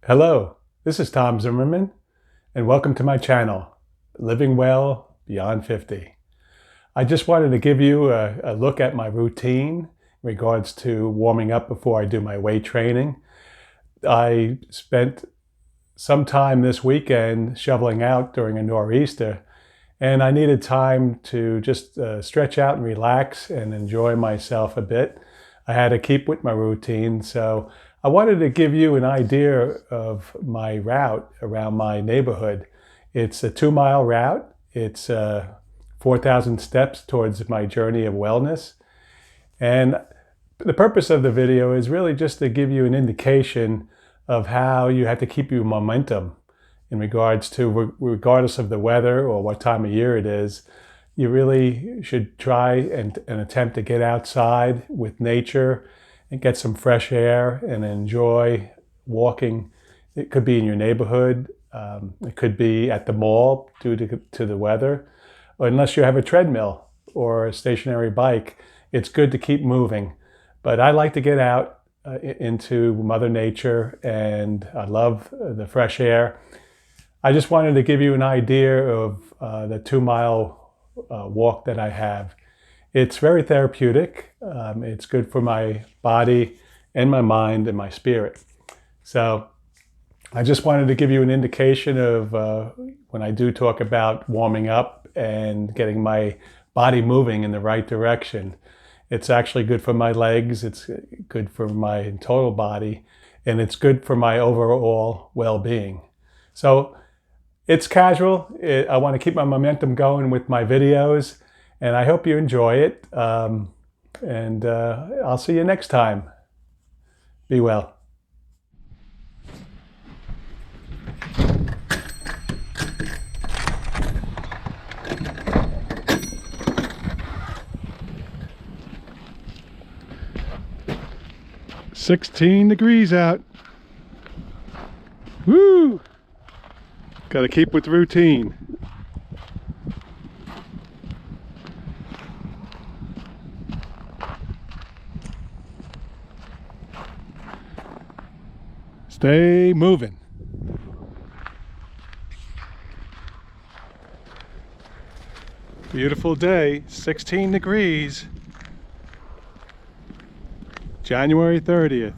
Hello, this is Tom Zimmerman, and welcome to my channel, Living Well Beyond 50. I just wanted to give you a look at my routine in regards to warming up before I do my weight training. I spent some time this weekend shoveling out during a nor'easter, and I needed time to just stretch out and relax and enjoy myself a bit. I had to keep with my routine, so I wanted to give you an idea of my route around my neighborhood. It's a 2-mile route. It's 4,000 steps towards my journey of wellness. And the purpose of the video is really just to give you an indication of how you have to keep your momentum in regards to, regardless of the weather or what time of year it is, you really should try and attempt to get outside with nature and get some fresh air and enjoy walking. It could be in your neighborhood. It could be at the mall due to the weather. Or unless you have a treadmill or a stationary bike, it's good to keep moving. But I like to get out into Mother Nature, and I love the fresh air. I just wanted to give you an idea of the 2-mile walk that I have. It's very therapeutic. It's good for my body and my mind and my spirit. So I just wanted to give you an indication of when I do talk about warming up and getting my body moving in the right direction. It's actually good for my legs. It's good for my total body, and it's good for my overall well-being. So it's casual. I want to keep my momentum going with my videos, and I hope you enjoy it. I'll see you next time. Be well. "16 degrees out. Woo! Got to keep with routine." Stay moving. Beautiful day, 16 degrees. January 30th.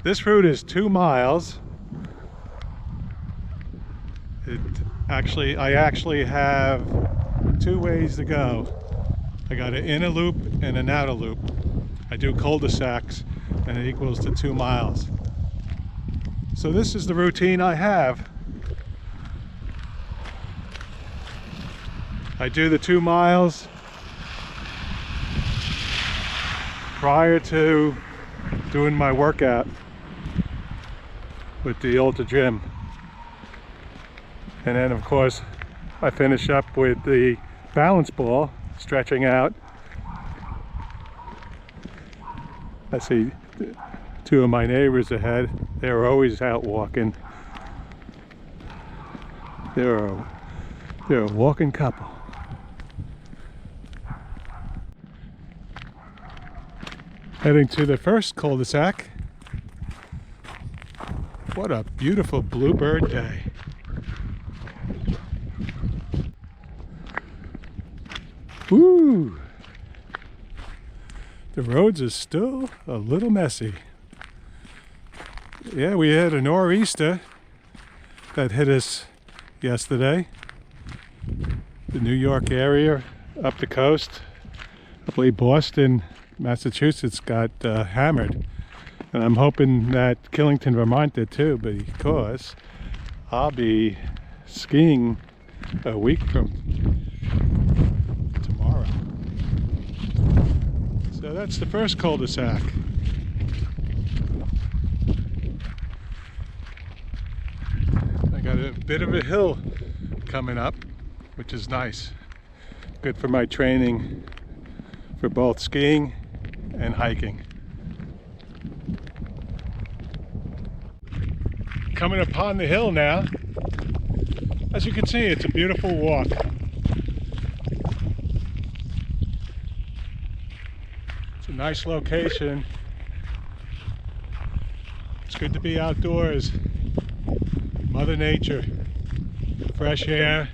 This route is 2 miles. I actually have 2 ways to go. I got an inner loop and an outer loop. I do cul-de-sacs, and it equals to 2 miles. So this is the routine I have. I do the 2 miles prior to doing my workout with the Ultra Gym. And then of course I finish up with the balance ball, stretching out. I see 2 of my neighbors ahead. They're always out walking. They're a walking couple. Heading to the first cul-de-sac. What a beautiful bluebird day. Woo! The roads are still a little messy. Yeah, we had a nor'easter that hit us yesterday. The New York area, up the coast. I believe Boston, Massachusetts got hammered. And I'm hoping that Killington, Vermont did too, because I'll be skiing a week from tomorrow. So that's the first cul-de-sac. I got a bit of a hill coming up, which is nice. Good for my training for both skiing and hiking. Coming upon the hill now. As you can see, it's a beautiful walk. Nice location. It's good to be outdoors. Mother Nature. Fresh air,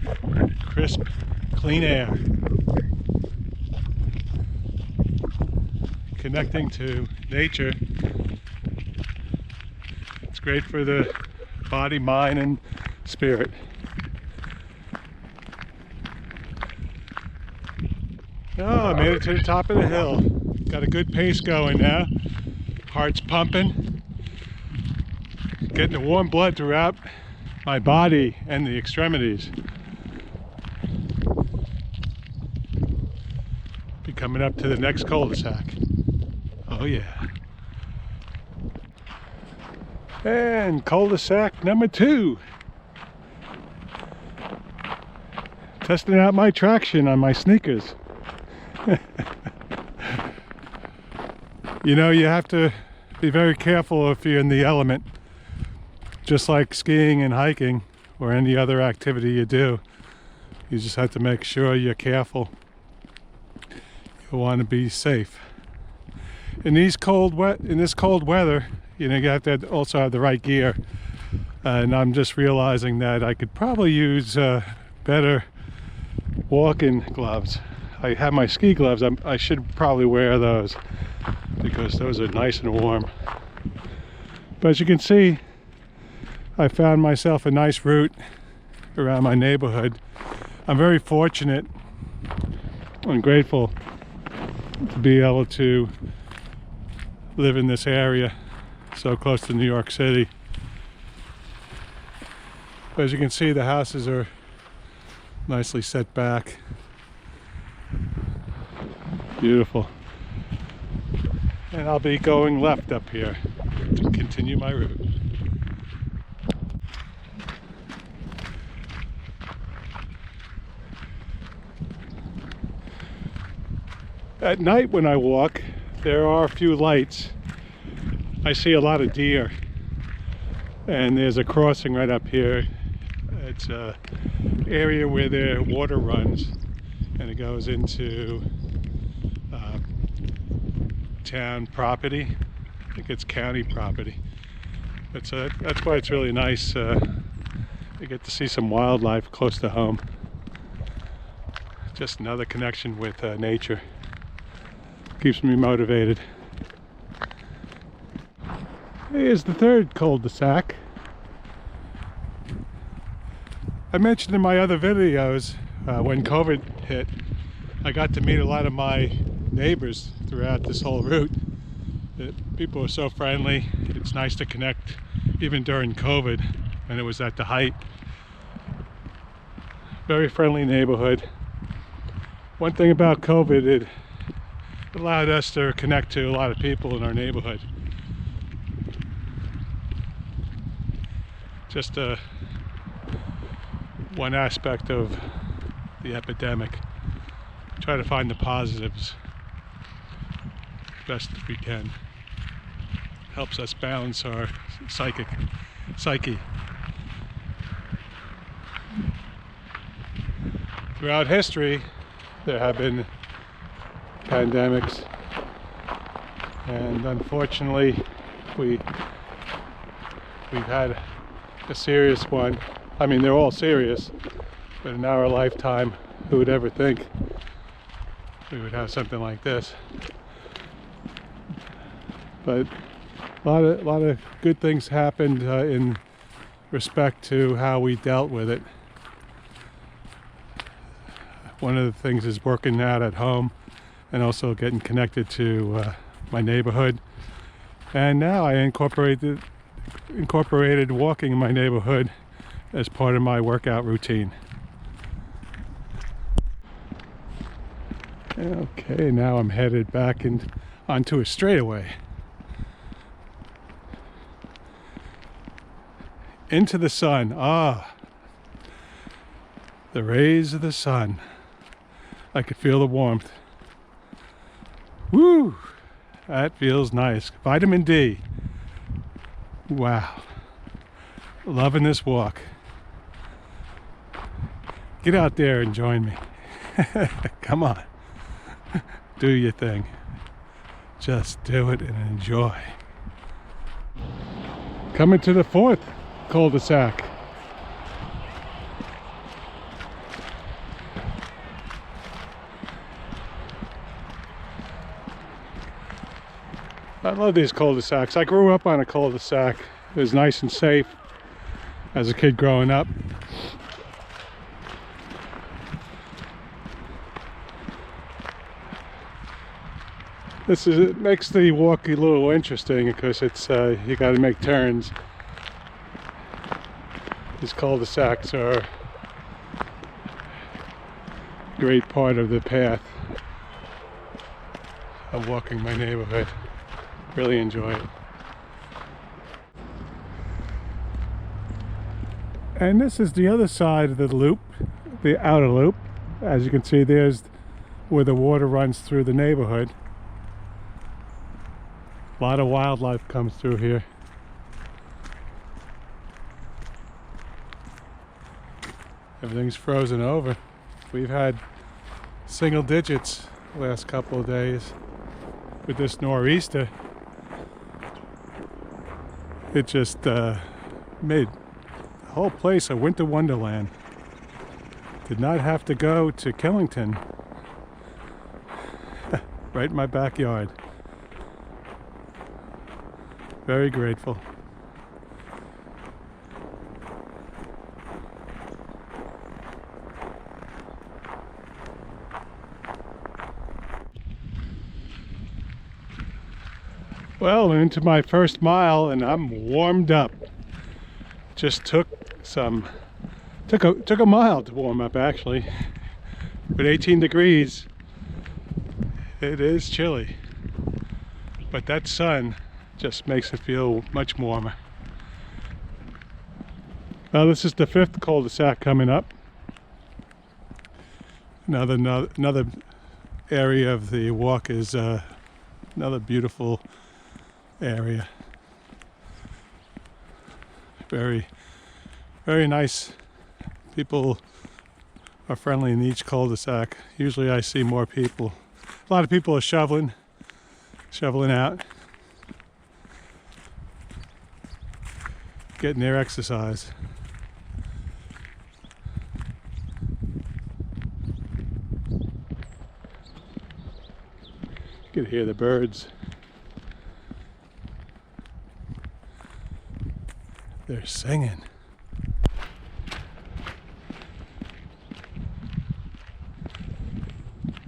crisp, clean air. Connecting to nature. It's great for the body, mind, and spirit. Oh, I made it to the top of the hill. Got a good pace going now. Heart's pumping. Getting the warm blood throughout my body and the extremities. Be coming up to the next cul-de-sac. Oh yeah. And cul-de-sac number 2. Testing out my traction on my sneakers. You know, you have to be very careful if you're in the element. Just like skiing and hiking or any other activity you do, you just have to make sure you're careful. You want to be safe. In this cold weather, you know, you have to also have the right gear. And I'm just realizing that I could probably use better walking gloves. I have my ski gloves. I should probably wear those because those are nice and warm. But as you can see, I found myself a nice route around my neighborhood. I'm very fortunate and grateful to be able to live in this area so close to New York City. But as you can see, the houses are nicely set back. Beautiful. And I'll be going left up here to continue my route. At night when I walk, there are a few lights. I see a lot of deer. And there's a crossing right up here. It's an area where the water runs and it goes into town property. I think it's county property. But that's why it's really nice. You get to see some wildlife close to home. Just another connection with nature. Keeps me motivated. Here's the third cul-de-sac. I mentioned in my other videos when COVID hit, I got to meet a lot of my neighbors throughout this whole route. People were so friendly. It's nice to connect even during COVID when it was at the height. Very friendly neighborhood. One thing about COVID, it allowed us to connect to a lot of people in our neighborhood. Just one aspect of the epidemic. Try to find the positives best we can. Helps us balance our psyche. Throughout history, there have been pandemics, and unfortunately we've had a serious one. I mean, they're all serious, but in our lifetime, who would ever think we would have something like this? But a lot of good things happened in respect to how we dealt with it. One of the things is working out at home and also getting connected to my neighborhood. And now I incorporated walking in my neighborhood as part of my workout routine. Okay, now I'm headed back onto a straightaway. Into the sun. Ah, the rays of the sun. I could feel the warmth. Woo! That feels nice. Vitamin D. Wow. Loving this walk. Get out there and join me. Come on. Do your thing. just do it and enjoy. Coming to the 4th cul-de-sac. I love these cul-de-sacs. I grew up on a cul-de-sac. It was nice and safe as a kid growing up. It makes the walk a little interesting because it's you got to make turns. These cul-de-sacs are a great part of the path of walking my neighborhood. Really enjoy it. And this is the other side of the loop, the outer loop. As you can see, there's where the water runs through the neighborhood. A lot of wildlife comes through here. Everything's frozen over. We've had single digits the last couple of days with this nor'easter. It just made the whole place a winter wonderland. Did not have to go to Killington. Right in my backyard. Very grateful. Well, I'm into my first mile and I'm warmed up. Just took a mile to warm up actually. With 18 degrees, it is chilly. But that sun just makes it feel much warmer. Now this is the 5th cul-de-sac coming up. Another area of the walk is another beautiful area. Very, very nice. People are friendly in each cul-de-sac. Usually I see more people. A lot of people are shoveling out, getting their exercise. You can hear the birds. They're singing.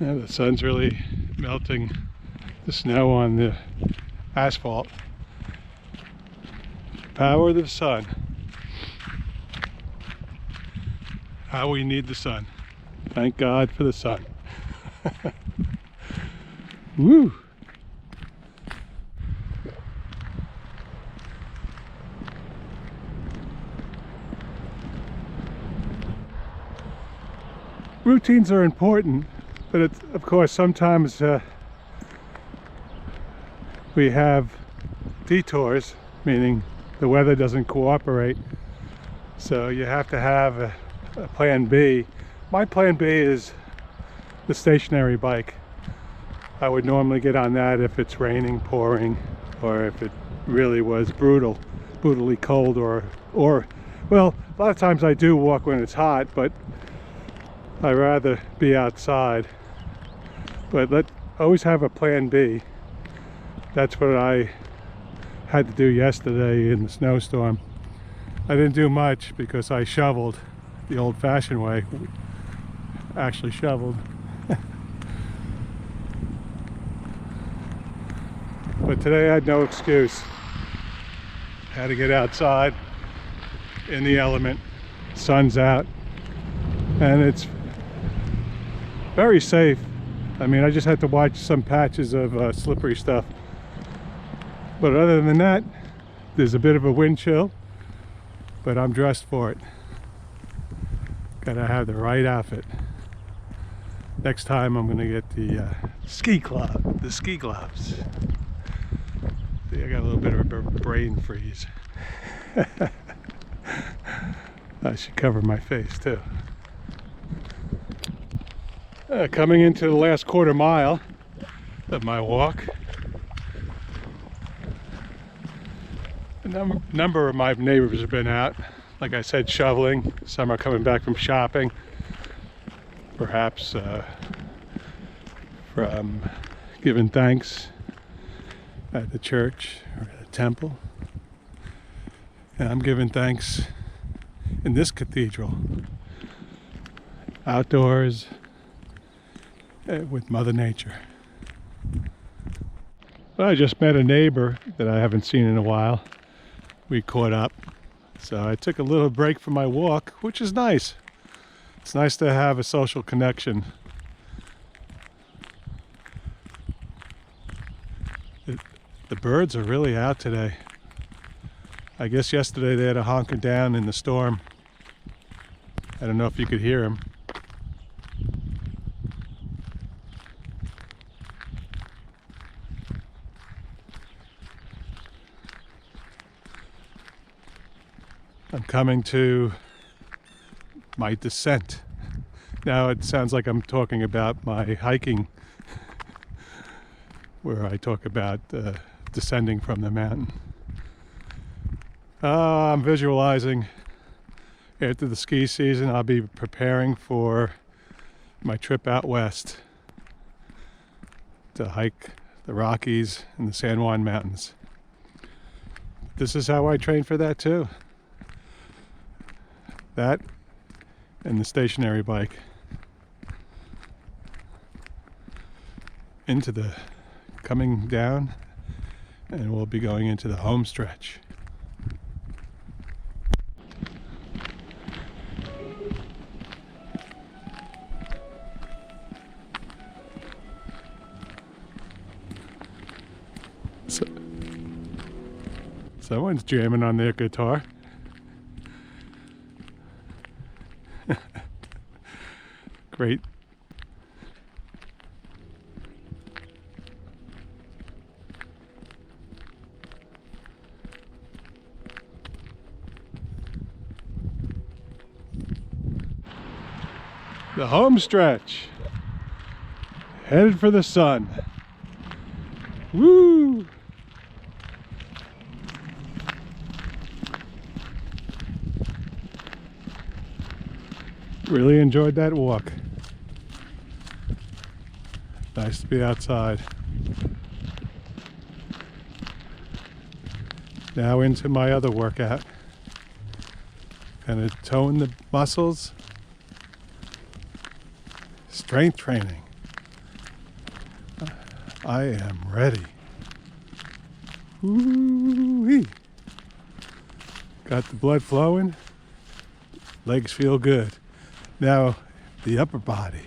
Yeah, the sun's really melting the snow on the asphalt. Power of the sun. How we need the sun. Thank God for the sun. Woo! Routines are important, but it's, of course, sometimes we have detours, meaning the weather doesn't cooperate. So you have to have a plan B. My plan B is the stationary bike. I would normally get on that if it's raining, pouring, or if it really was brutally cold, or well, a lot of times I do walk when it's hot, but I'd rather be outside. But always have a plan B. That's what I had to do yesterday in the snowstorm. I didn't do much because I shoveled the old-fashioned way. Actually shoveled. But today I had no excuse. I had to get outside in the element. Sun's out. And it's very safe. I mean, I just had to watch some patches of slippery stuff. But other than that, there's a bit of a wind chill, but I'm dressed for it. Gotta have the right outfit. Next time I'm gonna get the ski gloves. See, I got a little bit of a brain freeze. I should cover my face too. Coming into the last quarter mile of my walk. A number of my neighbors have been out, like I said, shoveling. Some are coming back from shopping, perhaps from giving thanks at the church or the temple. And I'm giving thanks in this cathedral, outdoors with Mother Nature. Well, I just met a neighbor that I haven't seen in a while. We caught up, so I took a little break from my walk, which is nice. It's nice to have a social connection. The birds are really out today. I guess yesterday they had a honker down in the storm. I don't know if you could hear them. I'm coming to my descent. Now it sounds like I'm talking about my hiking, where I talk about descending from the mountain. I'm visualizing after the ski season, I'll be preparing for my trip out west to hike the Rockies and the San Juan Mountains. This is how I train for that too. That and the stationary bike. Into the coming down, and we'll be going into the home stretch. Someone's jamming on their guitar. Great. The home stretch. Headed for the sun. Woo! Really enjoyed that walk. Nice to be outside. Now into my other workout. Kind of tone the muscles. Strength training. I am ready. Woo-wee. Got the blood flowing. Legs feel good. Now the upper body.